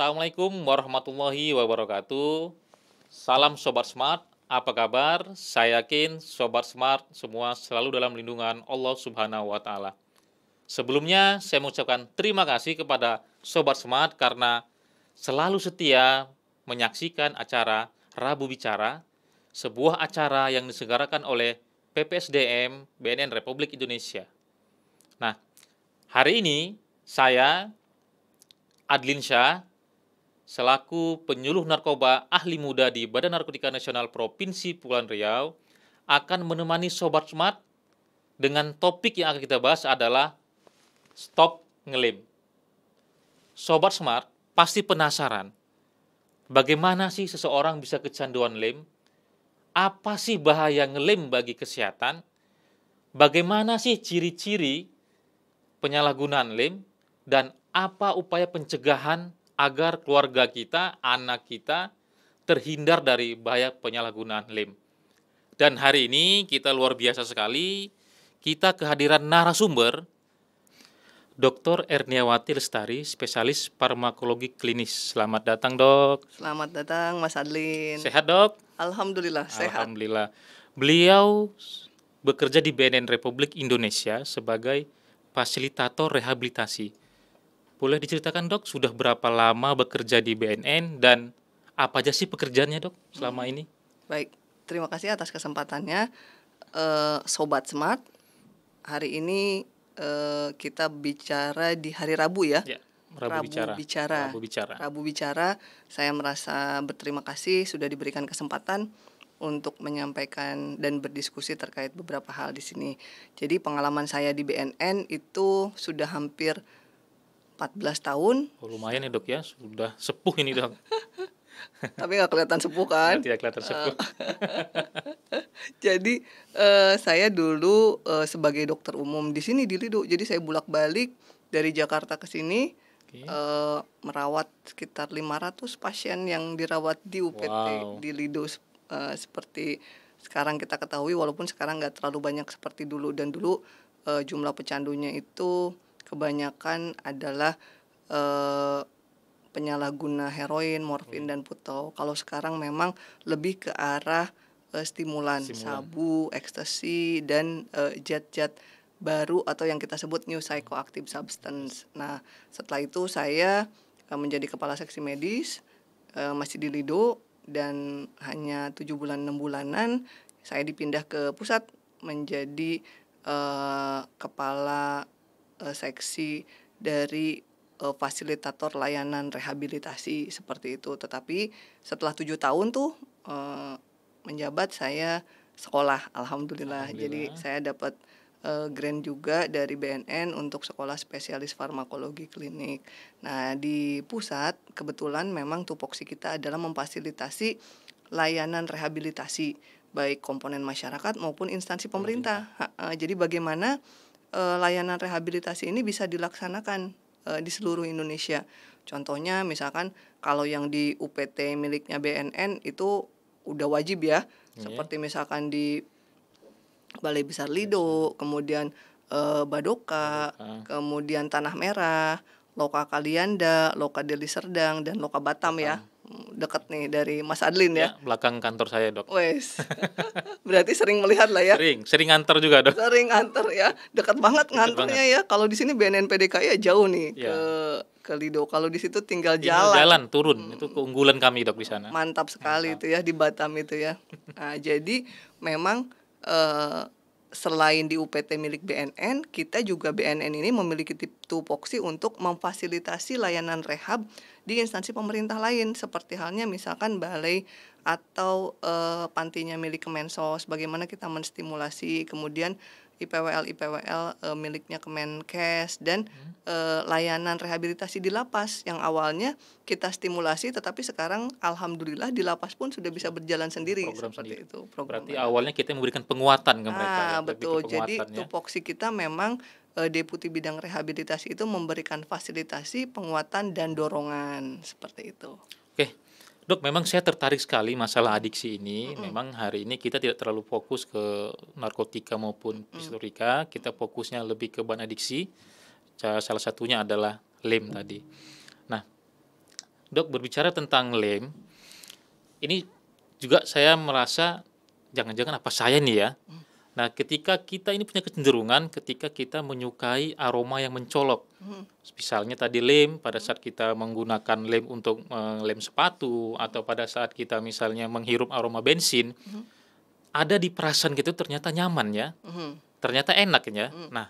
Assalamualaikum warahmatullahi wabarakatuh. Salam Sobat Smart, apa kabar? Saya yakin Sobat Smart semua selalu dalam lindungan Allah Subhanahu wa Ta'ala. Sebelumnya, saya mengucapkan terima kasih kepada Sobat Smart karena selalu setia menyaksikan acara Rabu Bicara, sebuah acara yang diselenggarakan oleh PPSDM BNN Republik Indonesia. Nah, hari ini saya Adlin Syah, selaku penyuluh narkoba ahli muda di Badan Narkotika Nasional Provinsi Kepulauan Riau, akan menemani Sobat Smart dengan topik yang akan kita bahas adalah Stop Ngelem. Sobat Smart pasti penasaran, bagaimana sih seseorang bisa kecanduan lem? Apa sih bahaya ngelem bagi kesehatan? Bagaimana sih ciri-ciri penyalahgunaan lem? Dan apa upaya pencegahan agar keluarga kita, anak kita terhindar dari bahaya penyalahgunaan lem. Dan hari ini kita luar biasa sekali, kita kehadiran narasumber Dr. Erniawati Lestari, spesialis farmakologi klinis. Selamat datang, Dok. Selamat datang, Mas Adlin. Sehat, Dok? Alhamdulillah, sehat. Alhamdulillah. Beliau bekerja di BNN Republik Indonesia sebagai fasilitator rehabilitasi. Boleh diceritakan, Dok, sudah berapa lama bekerja di BNN dan apa aja sih pekerjaannya, Dok, selama ini? Baik, terima kasih atas kesempatannya. Sobat Smart, hari ini kita bicara di hari Rabu ya. Ya, Rabu Bicara. Rabu Bicara, saya merasa berterima kasih sudah diberikan kesempatan untuk menyampaikan dan berdiskusi terkait beberapa hal di sini. Jadi pengalaman saya di BNN itu sudah hampir 14 tahun. Oh, lumayan ya, Dok, ya. Sudah sepuh ini, Dok. Tapi nggak kelihatan sepuh kan? Tidak kelihatan sepuh. Jadi saya dulu sebagai dokter umum di sini di Lido. Jadi saya bolak-balik dari Jakarta ke sini. Oke. Merawat sekitar 500 pasien yang dirawat di UPT di Lido, seperti sekarang kita ketahui, walaupun sekarang nggak terlalu banyak seperti dulu. Dan dulu jumlah pecandunya itu kebanyakan adalah penyalahguna heroin, morfin, dan putau. Kalau sekarang memang lebih ke arah stimulan, sabu, ekstasi, dan zat-zat baru atau yang kita sebut new psychoactive substance. Nah, setelah itu saya menjadi kepala seksi medis, masih di Lido, dan hanya 7 bulan 6 bulanan saya dipindah ke pusat menjadi kepala seksi dari fasilitator layanan rehabilitasi seperti itu. Tetapi setelah 7 tahun tuh menjabat, saya sekolah, alhamdulillah. Jadi saya dapat grant juga dari BNN untuk sekolah spesialis farmakologi klinik. Nah, di pusat kebetulan memang tupoksi kita adalah memfasilitasi layanan rehabilitasi baik komponen masyarakat maupun instansi pemerintah. Jadi bagaimana layanan rehabilitasi ini bisa dilaksanakan di seluruh Indonesia. Contohnya misalkan kalau yang di UPT miliknya BNN itu udah wajib ya, seperti misalkan di Balai Besar Lido, kemudian Badoka, kemudian Tanah Merah, Loka Kalianda, Loka Deli Serdang, dan Loka Batam ya. Dekat nih dari Mas Adlin ya. Belakang kantor saya, Dok. Wes. Berarti sering melihat lah ya. Sering nganter juga, Dok. Sering nganter ya. Dekat banget nganternya ya. Kalau di sini BNN PDKI ya jauh nih ke Lido. Kalau di situ tinggal jalan turun. Itu keunggulan kami, Dok, di sana. Mantap sekali itu ya di Batam itu ya. Nah, jadi memang selain di UPT milik BNN, kita juga BNN ini memiliki tupoksi untuk memfasilitasi layanan rehab di instansi pemerintah lain, seperti halnya misalkan balai atau pantinya milik Kemensos, bagaimana kita menstimulasi, kemudian IPWL miliknya Kemenkes, dan layanan rehabilitasi di lapas yang awalnya kita stimulasi, tetapi sekarang alhamdulillah di lapas pun sudah bisa berjalan sendiri. Program seperti sendiri. Itu. Berarti awalnya kita memberikan penguatan ke mereka. Betul. Jadi tupoksi kita memang Deputi Bidang Rehabilitasi itu memberikan fasilitasi, penguatan, dan dorongan seperti itu. Oke. Dok, memang saya tertarik sekali masalah adiksi ini. Memang hari ini kita tidak terlalu fokus ke narkotika maupun psikologika. Kita fokusnya lebih ke bahan adiksi. Salah satunya adalah lem tadi. Nah, Dok, berbicara tentang lem, ini juga saya merasa jangan-jangan apa saya nih ya. Nah, ketika kita ini punya kecenderungan ketika kita menyukai aroma yang mencolok. Mhm. Misalnya tadi lem, pada saat kita menggunakan lem untuk lem sepatu, atau pada saat kita misalnya menghirup aroma bensin, Mhm. ada di perasaan gitu ternyata nyaman ya, Mhm. ternyata enak ya. Mhm. Nah,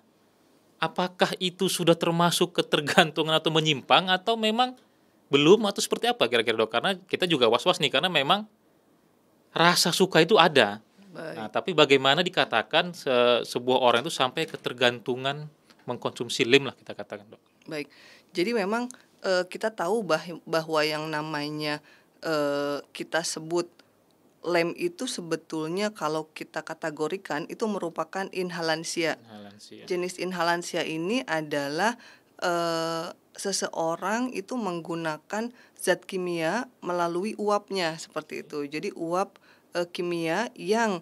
apakah itu sudah termasuk ketergantungan atau menyimpang, atau memang belum, atau seperti apa kira-kira Dok? Karena kita juga was-was nih, karena memang rasa suka itu ada. Nah, Baik. tapi bagaimana dikatakan sebuah orang itu sampai ketergantungan mengkonsumsi lem lah kita katakan, Dok. Baik. Jadi memang, kita tahu bahwa yang namanya, kita sebut lem itu sebetulnya kalau kita kategorikan itu merupakan inhalansia. Inhalansia. Jenis inhalansia ini adalah, seseorang itu menggunakan zat kimia melalui uapnya, seperti itu. Jadi uap, kimia yang,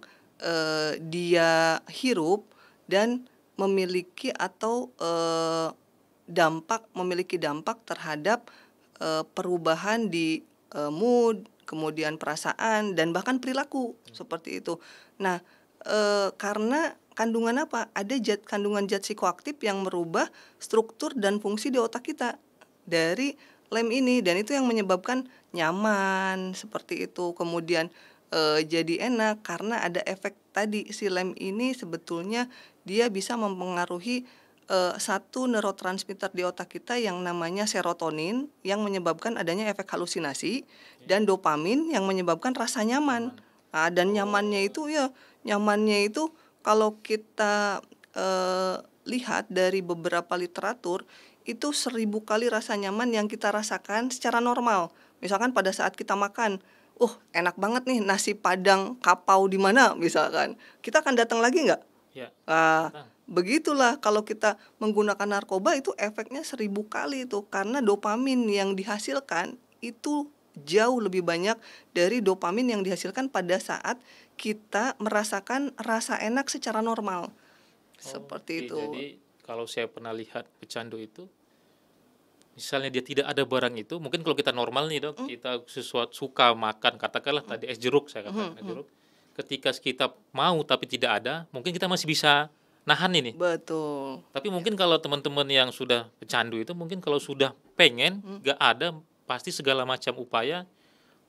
dia hirup dan memiliki atau, memiliki dampak terhadap, perubahan di, mood, kemudian perasaan dan bahkan perilaku, seperti itu. Nah, karena kandungan apa? Ada kandungan zat psikoaktif yang merubah struktur dan fungsi di otak kita dari lem ini, dan itu yang menyebabkan nyaman, seperti itu. Kemudian, jadi enak karena ada efek tadi, si lem ini sebetulnya dia bisa mempengaruhi, satu neurotransmitter di otak kita yang namanya serotonin, yang menyebabkan adanya efek halusinasi, dan dopamin yang menyebabkan rasa nyaman. Dan nyamannya itu kalau kita, lihat dari beberapa literatur, itu 1000 kali rasa nyaman yang kita rasakan secara normal. Misalkan pada saat kita makan, enak banget nih nasi Padang kapau di mana misalkan, kita akan datang lagi nggak? Ya, Nah, datang. begitulah kalau kita menggunakan narkoba itu efeknya 1000 kali itu, karena dopamin yang dihasilkan itu jauh lebih banyak dari dopamin yang dihasilkan pada saat kita merasakan rasa enak secara normal, seperti Oke, itu. jadi kalau saya pernah lihat pecandu itu, misalnya dia tidak ada barang itu, mungkin kalau kita normal nih, Dok, Mhm. kita sesuatu suka makan, katakanlah Mhm. tadi es jeruk, saya Mhm. katakan es Mhm. jeruk. Ketika kita mau tapi tidak ada, mungkin kita masih bisa nahan ini. Betul. Tapi Ya. mungkin kalau teman-teman yang sudah pecandu itu, mungkin kalau sudah pengen, Mhm. gak ada, pasti segala macam upaya,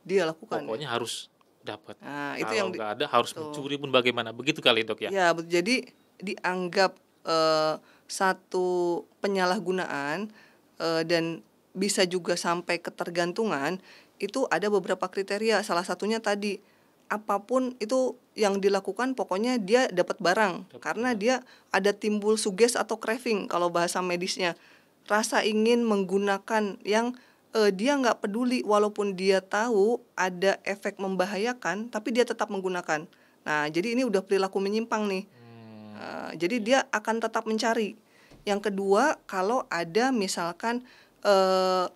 Dia lakukan ya. pokoknya harus dapat. Nah, itu yang Kalau nggak ada, harus betul. mencuri pun bagaimana. Begitu kali, Dok ya? Ya, jadi dianggap, satu penyalahgunaan, dan bisa juga sampai ketergantungan, itu ada beberapa kriteria. Salah satunya tadi, apapun itu yang dilakukan pokoknya dia dapat barang, Dapat karena barang. dia ada timbul suges atau craving kalau bahasa medisnya. Rasa ingin menggunakan yang, dia nggak peduli walaupun dia tahu ada efek membahayakan, tapi dia tetap menggunakan. Nah, jadi ini udah perilaku menyimpang nih. Jadi Oke. dia akan tetap mencari. Yang kedua, kalau ada misalkan, eee,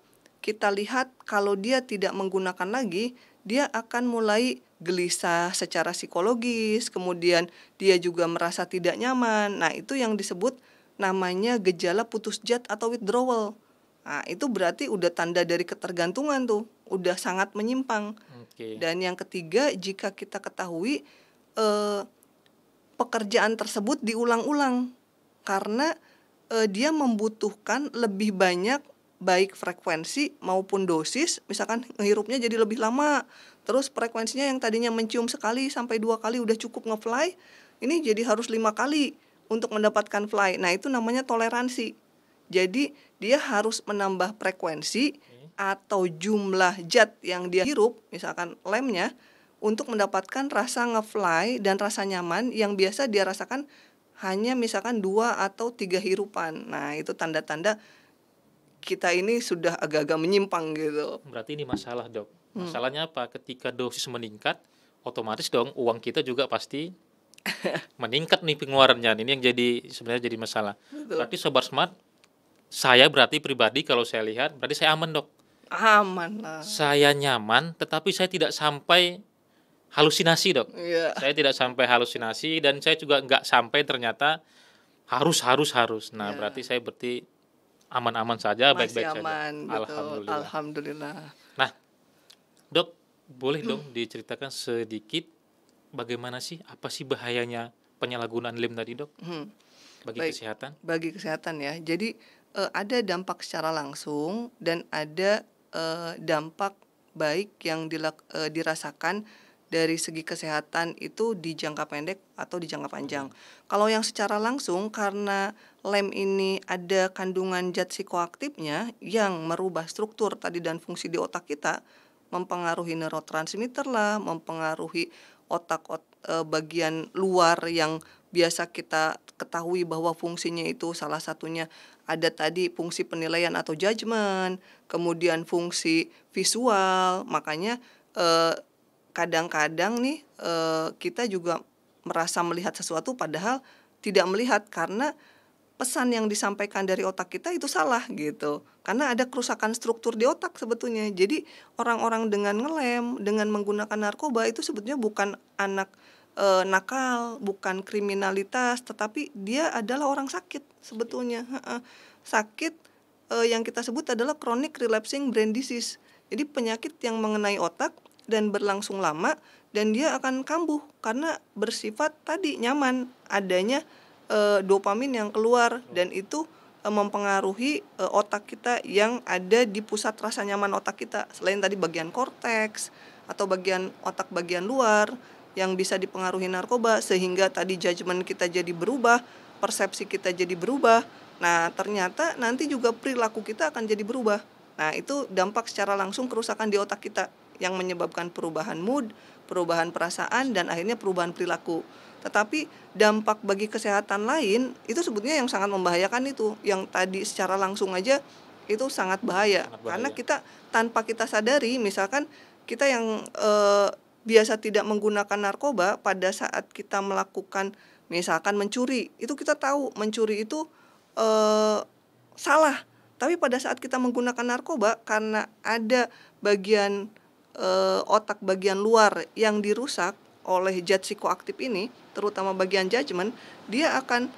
kita lihat kalau dia tidak menggunakan lagi, dia akan mulai gelisah secara psikologis, kemudian dia juga merasa tidak nyaman. Nah, itu yang disebut namanya gejala putus zat atau withdrawal. Nah, itu berarti udah tanda dari ketergantungan tuh, udah sangat menyimpang. Oke. Dan yang ketiga, jika kita ketahui, eee, pekerjaan tersebut diulang-ulang karena, dia membutuhkan lebih banyak baik frekuensi maupun dosis, misalkan ngehirupnya jadi lebih lama, terus frekuensinya yang tadinya mencium sekali sampai 2 kali udah cukup nge-fly, ini jadi harus 5 kali untuk mendapatkan fly. Nah, itu namanya toleransi. Jadi dia harus menambah frekuensi Oke. atau jumlah zat yang dia hirup, misalkan lemnya, untuk mendapatkan rasa nge-fly dan rasa nyaman yang biasa dia rasakan hanya misalkan 2 atau 3 hirupan. Nah, itu tanda-tanda kita ini sudah agak-agak menyimpang gitu. Berarti ini masalah, Dok. Hmm. Masalahnya apa? Ketika dosis meningkat, otomatis dong uang kita juga pasti meningkat nih pengeluarannya. Ini yang sebenarnya jadi masalah. Betul. Berarti Sobat Smart, saya berarti pribadi kalau saya lihat, berarti saya aman, Dok. Aman lah. Saya nyaman, tetapi saya tidak sampai halusinasi, Dok. Iya. Saya tidak sampai halusinasi, dan saya juga nggak sampai ternyata harus. Nah, Ya. berarti saya aman-aman saja, Masih baik-baik saja. aman, betul. Alhamdulillah. Alhamdulillah. Dok, boleh dong diceritakan sedikit bagaimana sih, apa sih bahayanya penyalahgunaan lem tadi, Dok, Mhm. bagi Baik, kesehatan? bagi kesehatan ya. Jadi ada dampak secara langsung dan ada dampak baik yang dirasakan dari segi kesehatan itu di jangka pendek atau di jangka panjang. Kalau yang secara langsung, karena lem ini ada kandungan zat psikoaktifnya yang merubah struktur tadi dan fungsi di otak kita, mempengaruhi neurotransmitter lah, mempengaruhi bagian luar yang biasa kita ketahui bahwa fungsinya itu salah satunya ada tadi fungsi penilaian atau judgement, kemudian fungsi visual. Makanya kadang-kadang nih kita juga merasa melihat sesuatu padahal tidak melihat karena pesan yang disampaikan dari otak kita itu salah gitu. Karena ada kerusakan struktur di otak sebetulnya. Jadi orang-orang dengan ngelem, dengan menggunakan narkoba itu sebetulnya bukan anak nakal, bukan kriminalitas, tetapi dia adalah orang sakit sebetulnya. Sakit yang kita sebut adalah chronic relapsing brain disease. Jadi penyakit yang mengenai otak dan berlangsung lama dan dia akan kambuh karena bersifat tadi nyaman adanya dopamin yang keluar dan itu mempengaruhi otak kita yang ada di pusat rasa nyaman otak kita. Selain tadi bagian korteks atau bagian otak bagian luar yang bisa dipengaruhi narkoba sehingga tadi judgement kita jadi berubah, persepsi kita jadi berubah. Nah, ternyata nanti juga perilaku kita akan jadi berubah. Nah, itu dampak secara langsung kerusakan di otak kita yang menyebabkan perubahan mood, perubahan perasaan dan akhirnya perubahan perilaku. Tetapi dampak bagi kesehatan lain itu sebetulnya yang sangat membahayakan itu. Yang tadi secara langsung aja itu sangat bahaya. Sangat Karena bahaya. kita tanpa kita sadari, misalkan kita yang biasa tidak menggunakan narkoba pada saat kita melakukan misalkan mencuri, itu kita tahu mencuri itu salah. Tapi pada saat kita menggunakan narkoba karena ada bagian otak bagian luar yang dirusak oleh zat psikoaktif ini, terutama bagian judgement, dia akan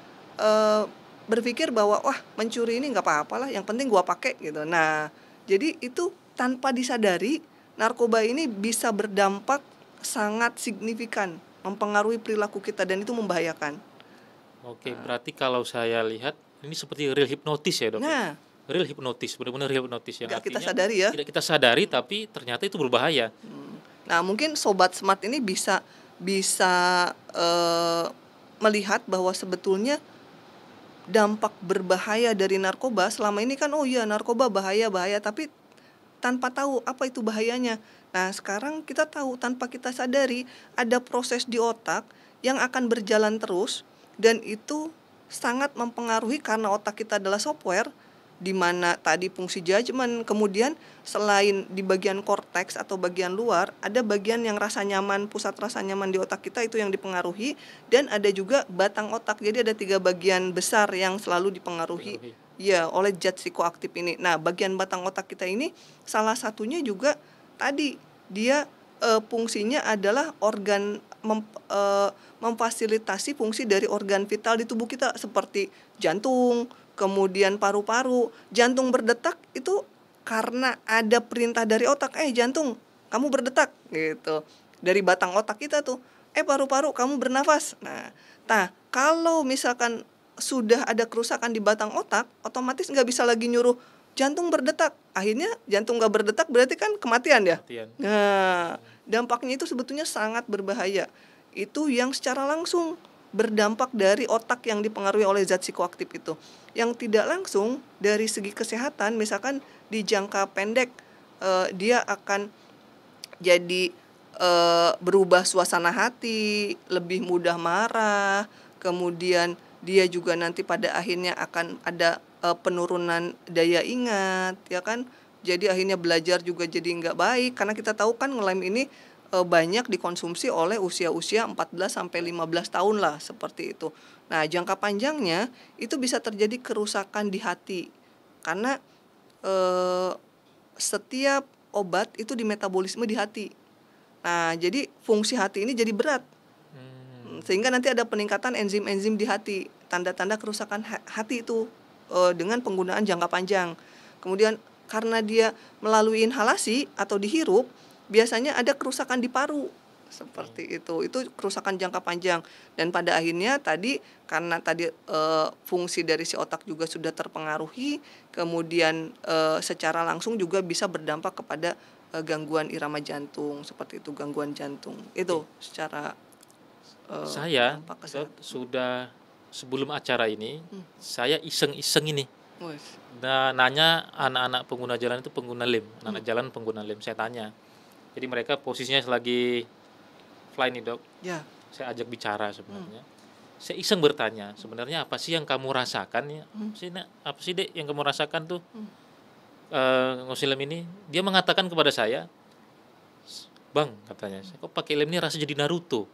berpikir bahwa wah mencuri ini nggak apa-apalah, yang penting gua pakai gitu. Nah, jadi itu tanpa disadari narkoba ini bisa berdampak sangat signifikan, mempengaruhi perilaku kita dan itu membahayakan. Oke, berarti kalau saya lihat ini seperti real hipnotis ya, Dok, ya? Nah, Real hipnotis, benar-benar real hipnotis yang nggak kita artinya sadari ya. tidak kita sadari tapi ternyata itu berbahaya. Nah, mungkin sobat smart ini bisa melihat bahwa sebetulnya dampak berbahaya dari narkoba selama ini kan oh iya narkoba bahaya tapi tanpa tahu apa itu bahayanya. Nah, sekarang kita tahu tanpa kita sadari ada proses di otak yang akan berjalan terus dan itu sangat mempengaruhi karena otak kita adalah software di mana tadi fungsi judgement, kemudian selain di bagian korteks atau bagian luar, ada bagian yang rasa nyaman, pusat rasa nyaman di otak kita itu yang dipengaruhi dan ada juga batang otak. Jadi ada 3 bagian besar yang selalu dipengaruhi ya oleh zat psikoaktif ini. Nah, bagian batang otak kita ini salah satunya juga tadi dia fungsinya adalah organ memfasilitasi fungsi dari organ vital di tubuh kita seperti jantung, kemudian paru-paru. Jantung berdetak itu karena ada perintah dari otak, jantung kamu berdetak gitu. Dari batang otak kita tuh, paru-paru kamu bernafas. Nah, kalau misalkan sudah ada kerusakan di batang otak, otomatis nggak bisa lagi nyuruh jantung berdetak. Akhirnya jantung nggak berdetak berarti kan kematian ya. Kematian. Nah, dampaknya itu sebetulnya sangat berbahaya. Itu yang secara langsung berdampak dari otak yang dipengaruhi oleh zat psikoaktif itu. Yang tidak langsung dari segi kesehatan, misalkan di jangka pendek dia akan jadi berubah suasana hati, lebih mudah marah, kemudian dia juga nanti pada akhirnya akan ada penurunan daya ingat, ya kan? Jadi akhirnya belajar juga jadi nggak baik karena kita tahu kan ngelem ini banyak dikonsumsi oleh usia-usia 14 sampai 15 tahun lah seperti itu. Nah, jangka panjangnya itu bisa terjadi kerusakan di hati. Karena setiap obat itu di metabolisme di hati. Nah, jadi fungsi hati ini jadi berat. Sehingga nanti ada peningkatan enzim-enzim di hati. Tanda-tanda kerusakan hati itu dengan penggunaan jangka panjang. Kemudian karena dia melalui inhalasi atau dihirup, biasanya ada kerusakan di paru, seperti itu. Itu kerusakan jangka panjang dan pada akhirnya tadi karena tadi, fungsi dari si otak juga sudah terpengaruhi, kemudian, secara langsung juga bisa berdampak kepada, gangguan irama jantung, seperti itu, gangguan jantung. Itu Oke. secara, Saya, dampak Dok, kesehatan. sudah sebelum acara ini, Mmm, saya iseng-iseng ini, wes, nanya anak-anak pengguna jalan itu pengguna lem, mmm, anak-anak jalan pengguna lem, saya tanya. Jadi mereka posisinya lagi fly nih, Dok, ya, saya ajak bicara mmm, sebenarnya. Saya iseng bertanya, "Sebenarnya apa sih yang kamu rasakan ya? mmm, Apa sih, Nak? Apa sih, Dek, yang kamu rasakan tuh, mmm, ngosil lem ini?" Dia mengatakan kepada saya, "Bang," katanya, "saya kok pakai lem ini rasa jadi Naruto."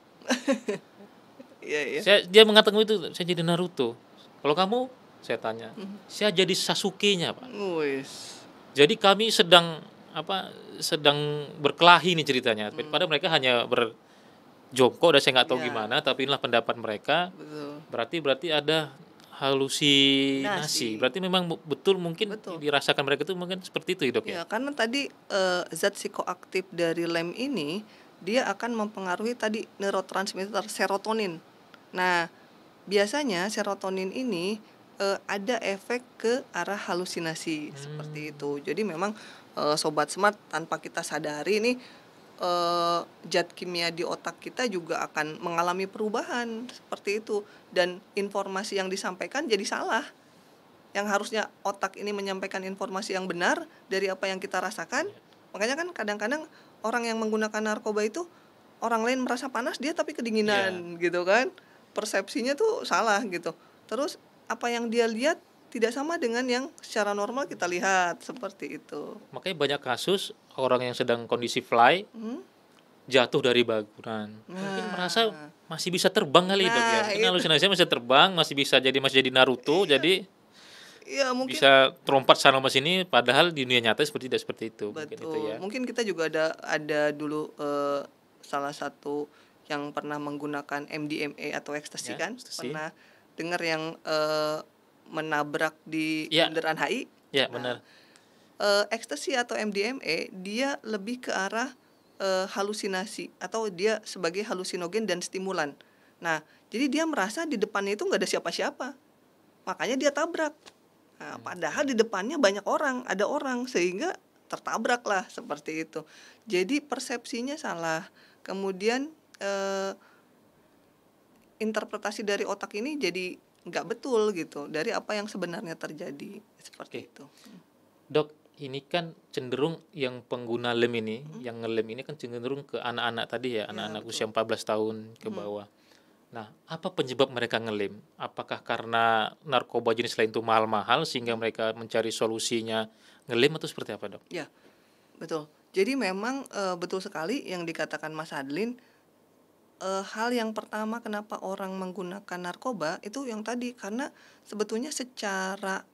iya iya, Dia mengatakan itu, "Saya jadi Naruto." "Kalau kamu?" Saya tanya. mhm, "Saya jadi Sasuke-nya, Pak." wes, Jadi kami sedang sedang berkelahi nih ceritanya. Pada mmm, mereka hanya berjongkok dan saya nggak tahu iya, gimana, tapi inilah pendapat mereka. betul. Berarti ada halusinasi. Nasi, Berarti memang betul mungkin betul. dirasakan mereka itu mungkin seperti itu ya, Dok, ya? Ya, karena tadi, zat psikoaktif dari lem ini, dia akan mempengaruhi tadi neurotransmitter serotonin. Nah, biasanya serotonin ini, ada efek ke arah halusinasi, seperti Mmm, itu. Jadi memang, sobat smart tanpa kita sadari nih, zat kimia di otak kita juga akan mengalami perubahan, seperti itu. Dan informasi yang disampaikan jadi salah. Yang harusnya otak ini menyampaikan informasi yang benar dari apa yang kita rasakan. iya, Makanya kan kadang-kadang orang yang menggunakan narkoba itu, orang lain merasa panas dia tapi iya. kedinginan gitu kan. Persepsinya tuh salah gitu. Terus apa yang dia lihat tidak sama dengan yang secara normal kita lihat, seperti itu. Makanya banyak kasus orang yang sedang kondisi fly, Mhm. jatuh dari bangunan. Mungkin merasa Nah, masih bisa terbang kali, Dok, ya? nah Mungkin itu. halusinasinya masih terbang, masih jadi Naruto, Iya, jadi iya mungkin. bisa terlompat sana sama sini, padahal di dunia nyata tidak seperti itu, mungkin itu Betul, ya. mungkin kita juga ada dulu, salah satu yang pernah menggunakan MDMA atau ekstasi Ya, kan, ekstasi. pernah dengar yang, menabrak di Iya, Bundaran HI. iya Nah, benar. ekstasi atau MDMA dia lebih ke arah, halusinasi atau dia sebagai halusinogen dan stimulan. Nah, jadi dia merasa di depannya itu nggak ada siapa-siapa, makanya dia tabrak. Nah, padahal di Oke. depannya banyak orang, ada orang, sehingga tertabraklah seperti itu. Jadi persepsinya salah. Kemudian, interpretasi dari otak ini jadi nggak betul gitu, dari apa yang sebenarnya terjadi, seperti Oke, itu. Dok, ini kan cenderung yang pengguna lem ini, Mhm, yang ngelem ini kan cenderung ke anak-anak tadi ya, iya anak-anak betul. usia 14 tahun ke Mhm, bawah. Nah, apa penyebab mereka ngelem? Apakah karena narkoba jenis lain itu mahal-mahal sehingga mhm, mereka mencari solusinya ngelem atau seperti apa, Dok? iya betul. Jadi memang, betul sekali yang dikatakan Mas Adlin, hal yang pertama kenapa orang menggunakan narkoba itu yang tadi, karena sebetulnya secara,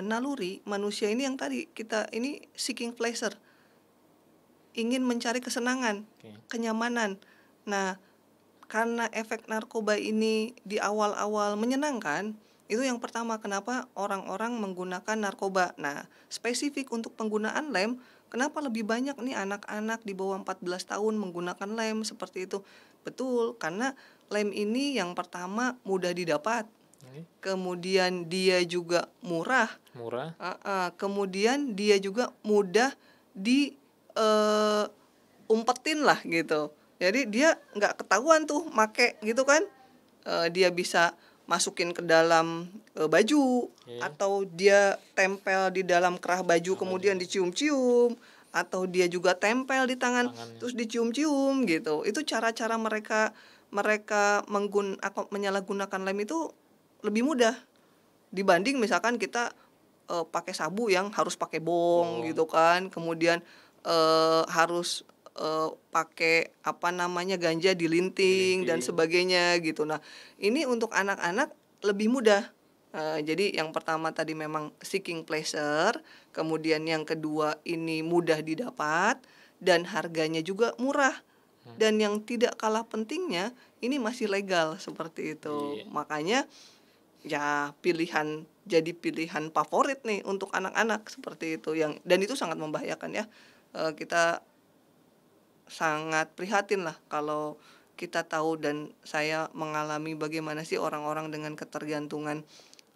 naluri manusia ini yang tadi, kita ini seeking pleasure, ingin mencari kesenangan, Oke. kenyamanan. Nah, karena efek narkoba ini di awal-awal menyenangkan, itu yang pertama kenapa orang-orang menggunakan narkoba. Nah, spesifik untuk penggunaan lem, kenapa lebih banyak nih anak-anak di bawah 14 tahun menggunakan lem seperti itu? Betul, karena lem ini yang pertama mudah didapat, Oke. kemudian dia juga murah, Murah. kemudian dia juga mudah di, eee, umpetin lah gitu. Jadi dia nggak ketahuan tuh make gitu kan, dia bisa masukin ke dalam, baju, Oke. atau dia tempel di dalam kerah baju Nah, kemudian baju, dicium-cium, atau dia juga tempel di tangan tangannya. terus dicium-cium gitu. Itu cara-cara mereka mereka menyalahgunakan lem itu lebih mudah dibanding misalkan kita, pakai sabu yang harus pakai bong Bong, gitu kan, kemudian, harus, pakai apa namanya, ganja dilinting dan dilinting. sebagainya gitu. Nah, ini untuk anak-anak lebih mudah. Jadi yang pertama tadi memang seeking pleasure, kemudian yang kedua ini mudah didapat dan harganya juga murah. Hmm, Dan yang tidak kalah pentingnya, ini masih legal, seperti itu. iya. Makanya ya jadi pilihan favorit nih untuk anak-anak seperti itu, yang dan itu sangat membahayakan ya, kita sangat prihatin lah kalau kita tahu dan saya mengalami bagaimana sih orang-orang dengan ketergantungan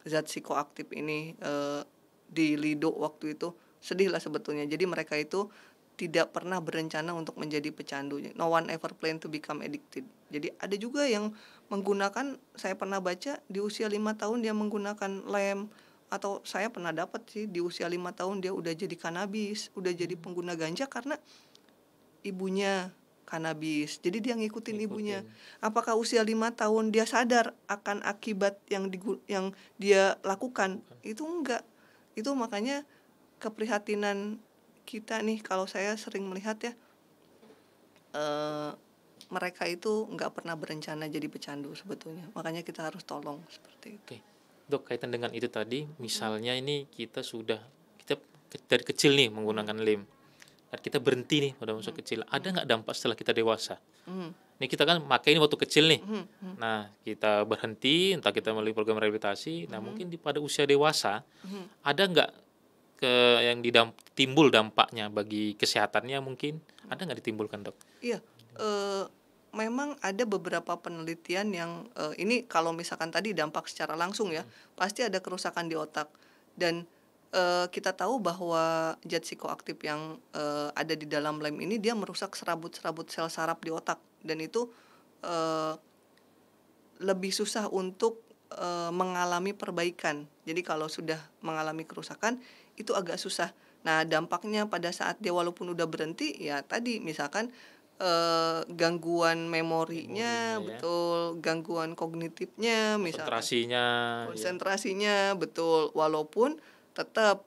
zat psikoaktif ini di Lido waktu itu. Sedih lah sebetulnya. Jadi mereka itu tidak pernah berencana untuk menjadi pecandu. No one ever plan to become addicted. Jadi ada juga yang menggunakan, saya pernah baca di usia 5 tahun dia menggunakan lem, atau saya pernah dapat sih di usia 5 tahun dia udah jadi kanabis, udah jadi pengguna ganja karena ibunya kanabis. Jadi dia ngikutin ibunya. Apakah usia 5 tahun dia sadar akan akibat yang dia lakukan? Itu enggak. Itu makanya keprihatinan kita nih, kalau saya sering melihat ya, mereka itu nggak pernah berencana jadi pecandu sebetulnya. Makanya kita harus tolong seperti itu. Oke, Dok, kaitan dengan itu tadi, misalnya ini kita dari kecil nih menggunakan lem, dan kita berhenti nih pada masa kecil, ada nggak dampak setelah kita dewasa? Ini kita kan pakai ini waktu kecil nih, nah kita berhenti, entah kita melalui program rehabilitasi, nah mungkin pada usia dewasa, ada nggak yang timbul dampaknya bagi kesehatannya mungkin? Ada nggak ditimbulkan, Dok? Iya, memang ada beberapa penelitian yang ini kalau misalkan tadi dampak secara langsung ya, pasti ada kerusakan di otak. Dan kita tahu bahwa zat psikoaktif yang ada di dalam lem ini dia merusak serabut-serabut sel saraf di otak, dan itu lebih susah untuk mengalami perbaikan. Jadi kalau sudah mengalami kerusakan itu agak susah. Nah, dampaknya pada saat dia walaupun udah berhenti, ya tadi misalkan gangguan memorinya, betul, gangguan kognitifnya, misalkan konsentrasinya, betul, walaupun tetap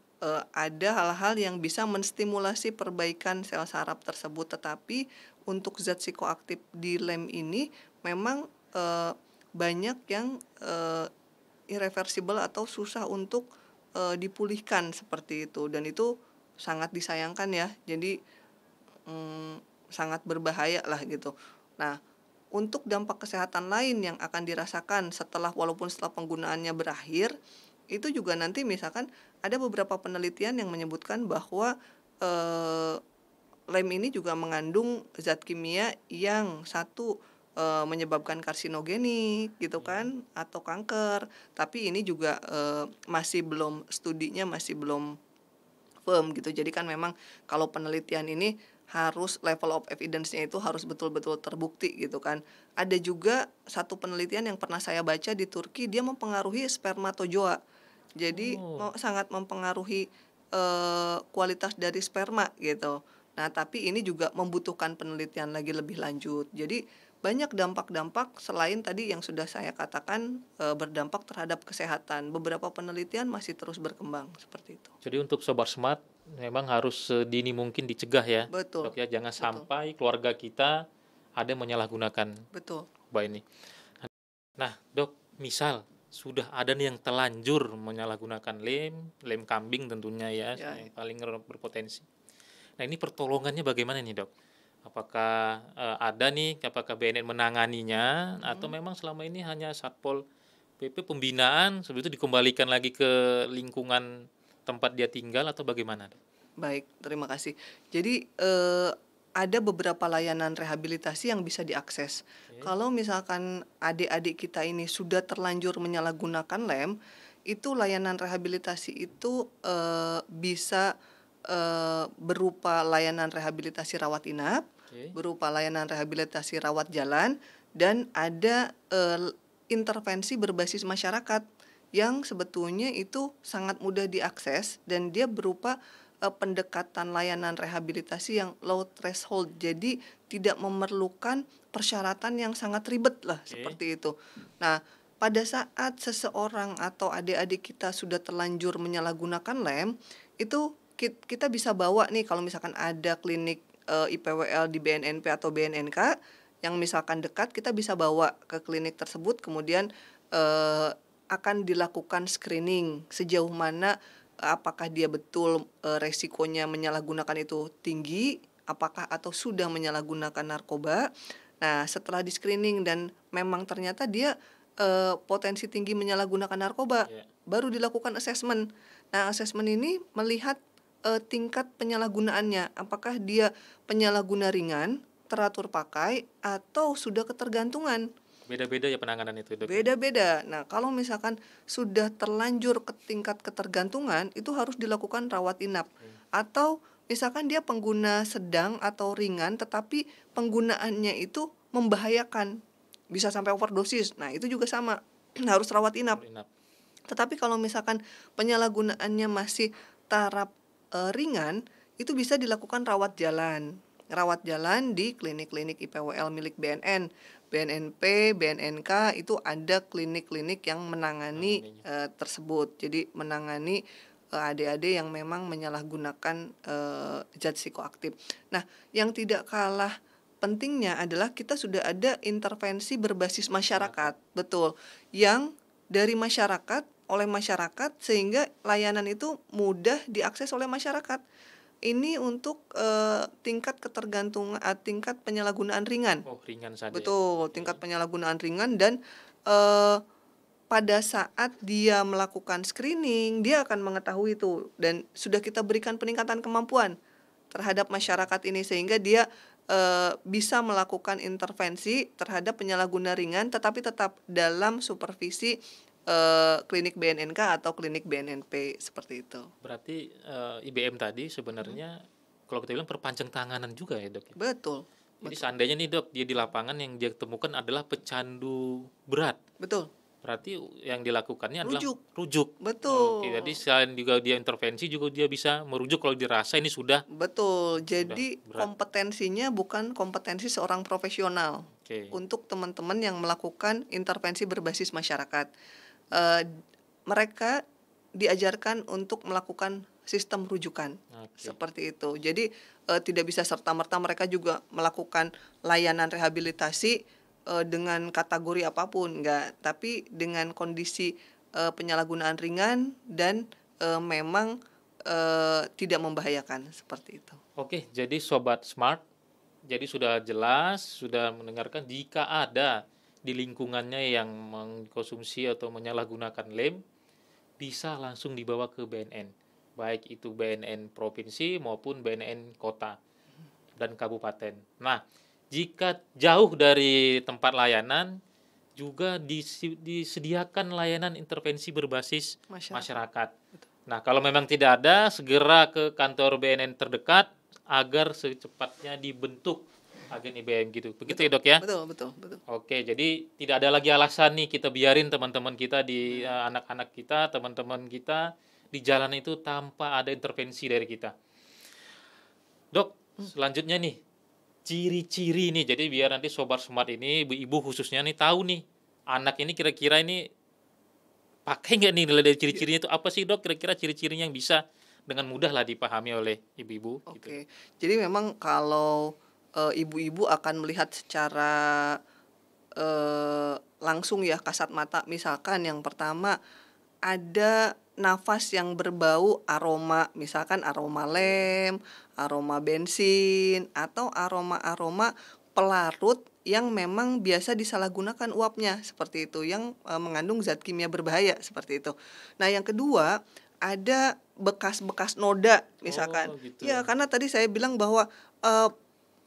ada hal-hal yang bisa menstimulasi perbaikan sel saraf tersebut, tetapi untuk zat psikoaktif di lem ini memang banyak yang irreversible atau susah untuk dipulihkan seperti itu, dan itu sangat disayangkan ya. Jadi sangat berbahaya lah gitu. Nah, untuk dampak kesehatan lain yang akan dirasakan walaupun setelah penggunaannya berakhir, itu juga nanti misalkan ada beberapa penelitian yang menyebutkan bahwa lem ini juga mengandung zat kimia yang satu menyebabkan karsinogenik gitu kan, atau kanker. Tapi ini juga studinya masih belum firm gitu. Jadi kan memang kalau penelitian ini harus level of evidence-nya itu harus betul-betul terbukti gitu kan. Ada juga satu penelitian yang pernah saya baca di Turki, dia mempengaruhi spermatozoa. Jadi sangat mempengaruhi kualitas dari sperma gitu. Nah, tapi ini juga membutuhkan penelitian lagi lebih lanjut. Jadi banyak dampak-dampak selain tadi yang sudah saya katakan berdampak terhadap kesehatan. Beberapa penelitian masih terus berkembang seperti itu. Jadi untuk Sobat Smart memang harus sedini mungkin dicegah ya, Betul. Dok ya, jangan sampai keluarga kita ada yang menyalahgunakan obat ini. Nah, Dok, misal sudah ada nih yang terlanjur menyalahgunakan lem kambing tentunya ya, yang paling berpotensi. Nah, ini pertolongannya bagaimana nih, Dok? Apakah apakah BNN menanganinya atau memang selama ini hanya Satpol PP pembinaan, sebelum itu dikembalikan lagi ke lingkungan tempat dia tinggal atau bagaimana, Dok? Baik, terima kasih. Jadi ada beberapa layanan rehabilitasi yang bisa diakses. Kalau misalkan adik-adik kita ini sudah terlanjur menyalahgunakan lem, itu layanan rehabilitasi itu bisa berupa layanan rehabilitasi rawat inap, berupa layanan rehabilitasi rawat jalan, dan ada intervensi berbasis masyarakat yang sebetulnya itu sangat mudah diakses, dan dia berupa pendekatan layanan rehabilitasi yang low threshold. Jadi tidak memerlukan persyaratan yang sangat ribet lah, seperti itu. Nah, pada saat seseorang atau adik-adik kita sudah terlanjur menyalahgunakan lem, itu kita bisa bawa nih, kalau misalkan ada klinik IPWL di BNNP atau BNNK yang misalkan dekat, kita bisa bawa ke klinik tersebut, kemudian akan dilakukan screening sejauh mana apakah dia betul resikonya menyalahgunakan itu tinggi, apakah atau sudah menyalahgunakan narkoba. Nah, setelah di screening dan memang ternyata dia potensi tinggi menyalahgunakan narkoba, baru dilakukan assessment. Nah, assessment ini melihat tingkat penyalahgunaannya, apakah dia penyalahguna ringan teratur pakai atau sudah ketergantungan. Beda-beda ya penanganan itu, Dok. Beda-beda. Nah, kalau misalkan sudah terlanjur ke tingkat ketergantungan, itu harus dilakukan rawat inap. Atau misalkan dia pengguna sedang atau ringan, tetapi penggunaannya itu membahayakan, bisa sampai overdosis. Nah, itu juga sama, harus rawat inap. Inap. Tetapi kalau misalkan penyalahgunaannya masih taraf ringan, itu bisa dilakukan rawat jalan. Rawat jalan di klinik-klinik IPWL milik BNN, BNNP, BNNK, itu ada klinik-klinik yang menangani tersebut. Jadi menangani adik-adik yang memang menyalahgunakan zat psikoaktif. Nah, yang tidak kalah pentingnya adalah kita sudah ada intervensi berbasis masyarakat, betul, yang dari masyarakat, oleh masyarakat, sehingga layanan itu mudah diakses oleh masyarakat. Ini untuk tingkat ketergantungan, tingkat penyalahgunaan ringan. Oh, ringan saja. Betul, tingkat penyalahgunaan ringan, dan pada saat dia melakukan screening, dia akan mengetahui itu, dan sudah kita berikan peningkatan kemampuan terhadap masyarakat ini, sehingga dia bisa melakukan intervensi terhadap penyalahguna ringan, tetapi tetap dalam supervisi klinik BNNK atau klinik BNNP, seperti itu. Berarti IBM tadi sebenarnya kalau kita bilang perpanjang tanganan juga ya, Dok. Betul. Jadi seandainya nih, Dok, dia di lapangan yang dia temukan adalah pecandu berat. Betul. Berarti yang dilakukannya adalah rujuk. Betul. Oke, jadi selain juga dia intervensi, juga dia bisa merujuk kalau dirasa ini sudah. Betul. Jadi kompetensinya bukan kompetensi seorang profesional. Untuk teman-teman yang melakukan intervensi berbasis masyarakat, mereka diajarkan untuk melakukan sistem rujukan. Seperti itu. Jadi tidak bisa serta-merta mereka juga melakukan layanan rehabilitasi dengan kategori apapun, enggak, tapi dengan kondisi penyalahgunaan ringan dan memang tidak membahayakan, seperti itu. Oke, jadi Sobat Smart, jadi sudah jelas, sudah mendengarkan, jika ada di lingkungannya yang mengkonsumsi atau menyalahgunakan lem, bisa langsung dibawa ke BNN, baik itu BNN provinsi maupun BNN kota dan kabupaten. Nah, jika jauh dari tempat layanan, juga disediakan layanan intervensi berbasis masyarakat. Nah, kalau memang tidak ada, segera ke kantor BNN terdekat agar secepatnya dibentuk agen IBM gitu. Begitu ya, Dok ya? Betul. Oke, jadi tidak ada lagi alasan nih kita biarin teman-teman kita di anak-anak kita, teman-teman kita di jalan itu tanpa ada intervensi dari kita. Dok, selanjutnya nih, ciri-ciri nih, jadi biar nanti Sobat Smart ini, ibu-ibu khususnya nih tahu nih, anak ini kira-kira ini pakai nggak nih, nilai dari ciri-cirinya itu apa sih, Dok? Kira-kira ciri-cirinya yang bisa dengan mudah lah dipahami oleh ibu-ibu. Oke. Jadi memang kalau ibu-ibu akan melihat secara langsung ya, kasat mata, misalkan yang pertama ada nafas yang berbau aroma, misalkan aroma lem, aroma bensin, atau aroma-aroma pelarut yang memang biasa disalahgunakan uapnya, seperti itu, yang mengandung zat kimia berbahaya, seperti itu. Nah, yang kedua ada bekas-bekas noda, misalkan. Ya, karena tadi saya bilang bahwa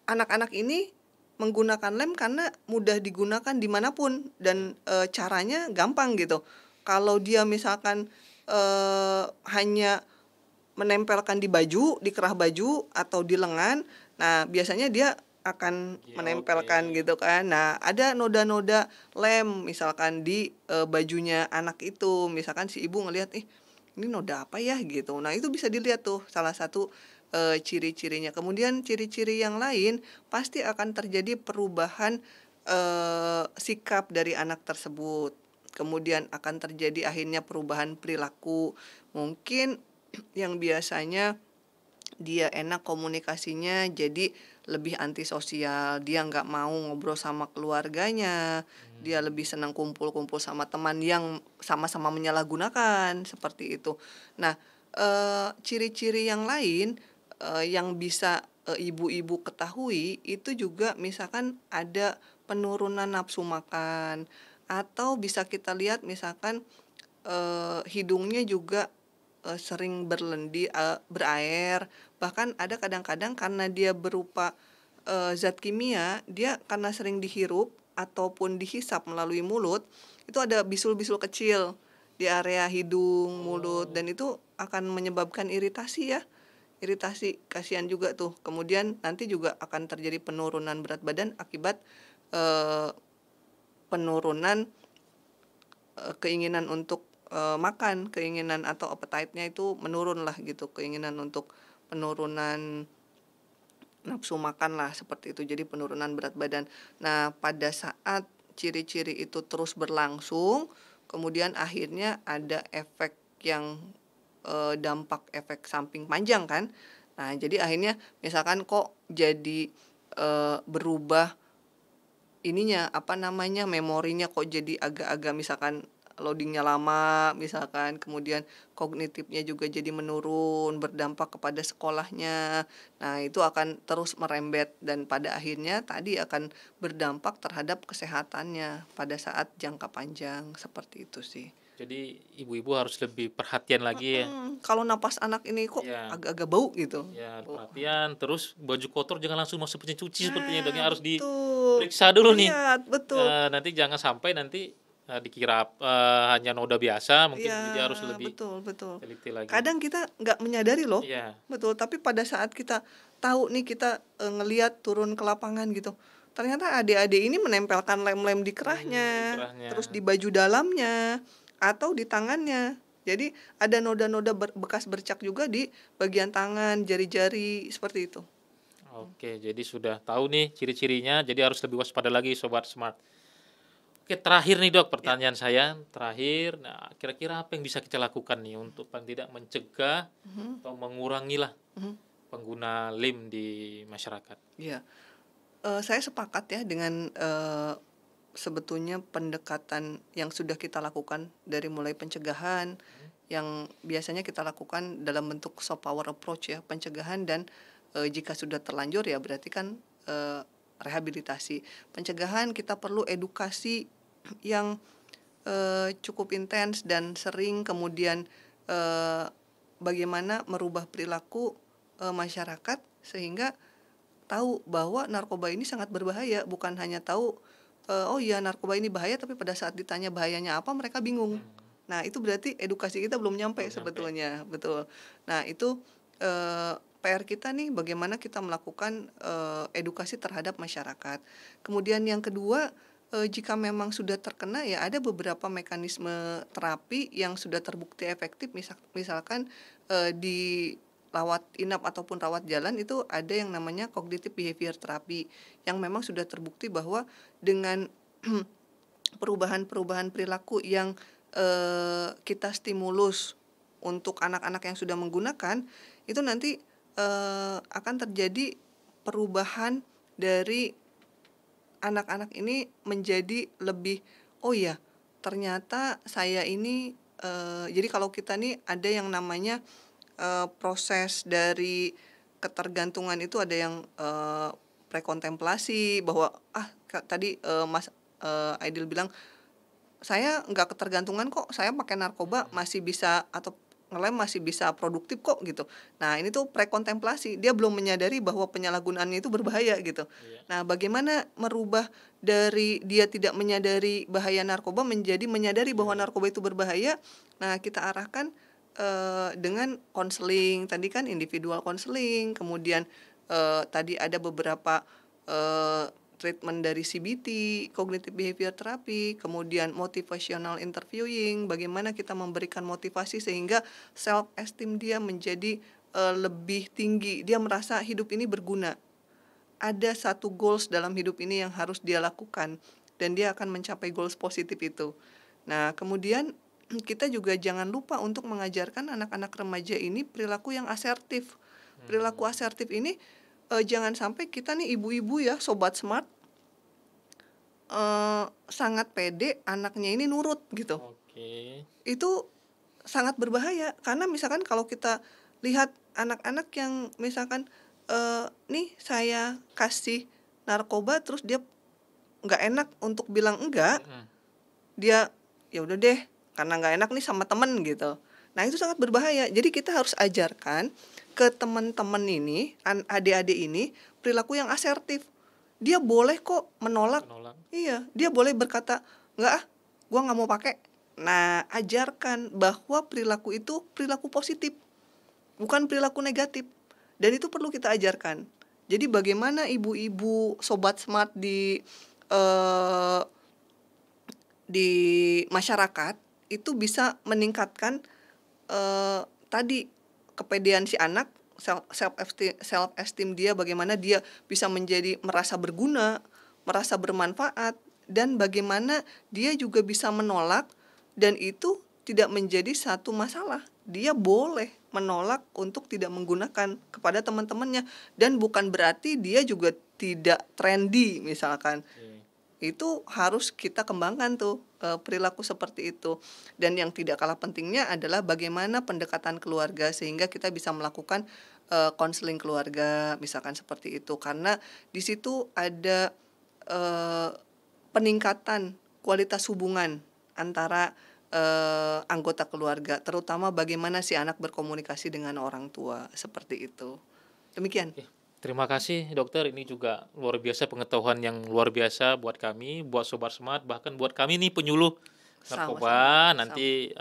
anak-anak ini menggunakan lem karena mudah digunakan dimanapun dan caranya gampang gitu. Kalau dia misalkan hanya menempelkan di baju, di kerah baju atau di lengan, nah biasanya dia akan menempelkan gitu kan. Nah, ada noda-noda lem misalkan di bajunya anak itu, misalkan si ibu ngelihat, ini noda apa ya gitu. Nah, itu bisa dilihat tuh salah satu ciri-cirinya. Kemudian ciri-ciri yang lain pasti akan terjadi perubahan sikap dari anak tersebut. Kemudian akan terjadi akhirnya perubahan perilaku. Mungkin yang biasanya dia enak komunikasinya jadi lebih antisosial, dia nggak mau ngobrol sama keluarganya, dia lebih senang kumpul-kumpul sama teman yang sama-sama menyalahgunakan, seperti itu. Nah, ciri-ciri yang lain yang bisa ibu-ibu ketahui itu juga misalkan ada penurunan nafsu makan, atau bisa kita lihat misalkan hidungnya juga sering berlendi, berair, bahkan ada kadang-kadang karena dia berupa zat kimia, dia karena sering dihirup ataupun dihisap melalui mulut, itu ada bisul-bisul kecil di area hidung, mulut, dan itu akan menyebabkan iritasi ya. Iritasi, kasihan juga tuh. Kemudian nanti juga akan terjadi penurunan berat badan akibat eh, penurunan keinginan untuk makan, keinginan atau appetite-nya itu menurun lah gitu, keinginan untuk penurunan nafsu makan lah seperti itu, jadi penurunan berat badan. Nah, pada saat ciri-ciri itu terus berlangsung, kemudian akhirnya ada efek yang dampak efek samping panjang kan. Nah, jadi akhirnya misalkan kok jadi berubah ininya apa namanya memorinya kok jadi agak-agak misalkan loadingnya lama misalkan, kemudian kognitifnya juga jadi menurun, berdampak kepada sekolahnya. Nah, itu akan terus merembet dan pada akhirnya tadi akan berdampak terhadap kesehatannya pada saat jangka panjang, seperti itu sih. Jadi ibu-ibu harus lebih perhatian lagi ya. Kalau napas anak ini kok Ya, agak-agak bau gitu. ya Oh. perhatian. Terus baju kotor jangan langsung masuk mesin cuci sepertinya dong. Nah, Harus betul. diperiksa dulu nih. Iya, betul. Nanti jangan sampai nanti dikira hanya noda biasa, mungkin Iya, jadi harus lebih betul. teliti lagi. Kadang kita nggak menyadari loh. Iya, Betul, tapi pada saat kita tahu nih, kita ngelihat turun ke lapangan gitu, ternyata adik-adik ini menempelkan lem-lem di kerahnya, kerahnya. terus di baju dalamnya atau di tangannya. Jadi ada noda-noda bekas bercak juga di bagian tangan, jari-jari, seperti itu. Oke, jadi sudah tahu nih ciri-cirinya, jadi harus lebih waspada lagi Sobat Smart. Oke, terakhir nih Dok, pertanyaan saya terakhir. Nah, kira-kira apa yang bisa kita lakukan nih untuk paling tidak mencegah atau mengurangilah pengguna lem di masyarakat? Iya, saya sepakat ya dengan sebetulnya pendekatan yang sudah kita lakukan dari mulai pencegahan yang biasanya kita lakukan dalam bentuk soft power approach ya, pencegahan, dan jika sudah terlanjur ya berarti kan rehabilitasi. Pencegahan kita perlu edukasi yang cukup intens dan sering, kemudian bagaimana merubah perilaku masyarakat sehingga tahu bahwa narkoba ini sangat berbahaya, bukan hanya tahu oh iya narkoba ini bahaya, tapi pada saat ditanya bahayanya apa mereka bingung. Nah, itu berarti edukasi kita belum nyampe sebetulnya, betul. Nah, itu PR kita nih, bagaimana kita melakukan edukasi terhadap masyarakat. Kemudian yang kedua, jika memang sudah terkena ya ada beberapa mekanisme terapi yang sudah terbukti efektif, misalkan di rawat inap ataupun rawat jalan itu ada yang namanya cognitive behavior therapy yang memang sudah terbukti bahwa dengan perubahan-perubahan perilaku yang kita stimulus untuk anak-anak yang sudah menggunakan, itu nanti akan terjadi perubahan dari anak-anak ini menjadi lebih, oh ya ternyata saya ini jadi kalau kita nih ada yang namanya proses dari ketergantungan itu ada yang prekontemplasi, bahwa tadi Mas Aidil bilang saya nggak ketergantungan kok, saya pakai narkoba masih bisa, atau ngelem masih bisa produktif kok gitu. Nah, ini tuh prekontemplasi, dia belum menyadari bahwa penyalahgunaannya itu berbahaya gitu. Nah, bagaimana merubah dari dia tidak menyadari bahaya narkoba menjadi menyadari bahwa narkoba itu berbahaya? Nah, kita arahkan dengan konseling, tadi kan individual konseling, kemudian tadi ada beberapa treatment dari CBT, cognitive behavior therapy, kemudian motivational interviewing, bagaimana kita memberikan motivasi sehingga self esteem dia menjadi lebih tinggi, dia merasa hidup ini berguna, ada satu goals dalam hidup ini yang harus dia lakukan dan dia akan mencapai goals positif itu. Nah, kemudian kita juga jangan lupa untuk mengajarkan anak-anak remaja ini perilaku yang asertif. Perilaku asertif ini jangan sampai kita nih ibu-ibu ya, Sobat Smart, sangat pede anaknya ini nurut gitu. Itu sangat berbahaya, karena misalkan kalau kita lihat anak-anak yang misalkan nih saya kasih narkoba terus dia nggak enak untuk bilang enggak, dia ya udah deh karena nggak enak nih sama temen gitu. Nah, itu sangat berbahaya. Jadi kita harus ajarkan ke teman-teman ini, adik-adik ini, perilaku yang asertif. Dia boleh kok menolak. Menolak. Iya, dia boleh berkata, "Nggak ah, gua nggak mau pakai." Nah, ajarkan bahwa perilaku itu perilaku positif, bukan perilaku negatif. Dan itu perlu kita ajarkan. Jadi bagaimana ibu-ibu sobat smart eh, di masyarakat itu bisa meningkatkan tadi kepedean si anak, self esteem dia, bagaimana dia bisa menjadi merasa berguna, merasa bermanfaat, dan bagaimana dia juga bisa menolak, dan itu tidak menjadi satu masalah. Dia boleh menolak untuk tidak menggunakan kepada teman-temannya, dan bukan berarti dia juga tidak trendy misalkan. Itu harus kita kembangkan tuh perilaku seperti itu. Dan yang tidak kalah pentingnya adalah bagaimana pendekatan keluarga, sehingga kita bisa melakukan konseling keluarga misalkan seperti itu, karena di situ ada peningkatan kualitas hubungan antara anggota keluarga, terutama bagaimana si anak berkomunikasi dengan orang tua, seperti itu. Demikian. Terima kasih dokter, ini juga luar biasa, pengetahuan yang luar biasa buat kami, buat Sobat Smart, bahkan buat kami nih penyuluh narkoba. Nanti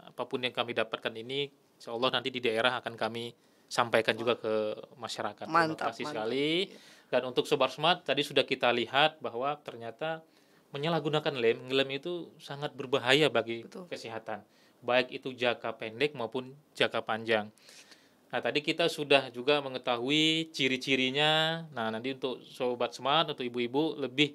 apapun yang kami dapatkan ini, insya Allah nanti di daerah akan kami sampaikan juga ke masyarakat. Mantap, Terima kasih mantap. sekali. Dan untuk Sobat Smart, tadi sudah kita lihat bahwa ternyata menyalahgunakan lem itu sangat berbahaya bagi kesehatan, baik itu jangka pendek maupun jangka panjang. Nah, tadi kita sudah juga mengetahui ciri-cirinya. Nah, nanti untuk Sobat Smart, untuk ibu-ibu lebih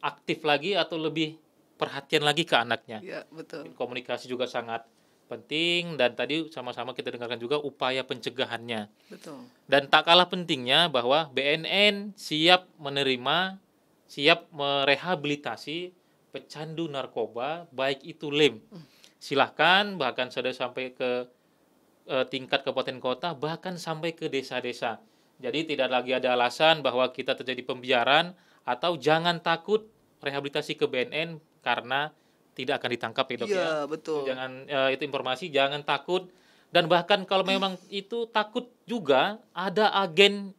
aktif lagi atau lebih perhatian lagi ke anaknya. Ya, betul. Komunikasi juga sangat penting, dan tadi sama-sama kita dengarkan juga upaya pencegahannya. Betul. Dan tak kalah pentingnya bahwa BNN siap menerima, siap merehabilitasi pecandu narkoba, baik itu lem. Silahkan, bahkan sudah sampai ke tingkat kabupaten kota, bahkan sampai ke desa-desa. Jadi tidak lagi ada alasan bahwa kita terjadi pembiaran, atau jangan takut rehabilitasi ke BNN karena tidak akan ditangkap ya dok ya. Betul. Jangan itu informasi, jangan takut. Dan bahkan kalau memang itu takut juga, ada agen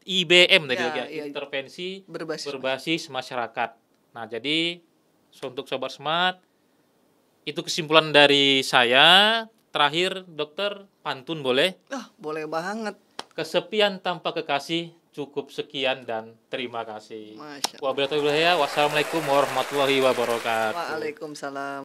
IBM tadi dok ya, intervensi berbasis masyarakat. Nah, jadi untuk Sobat Smart, itu kesimpulan dari saya. Terakhir, dokter, pantun boleh? Boleh banget. Kesepian tanpa kekasih, cukup sekian dan terima kasih. Wassalamualaikum warahmatullahi wabarakatuh. Waalaikumsalam.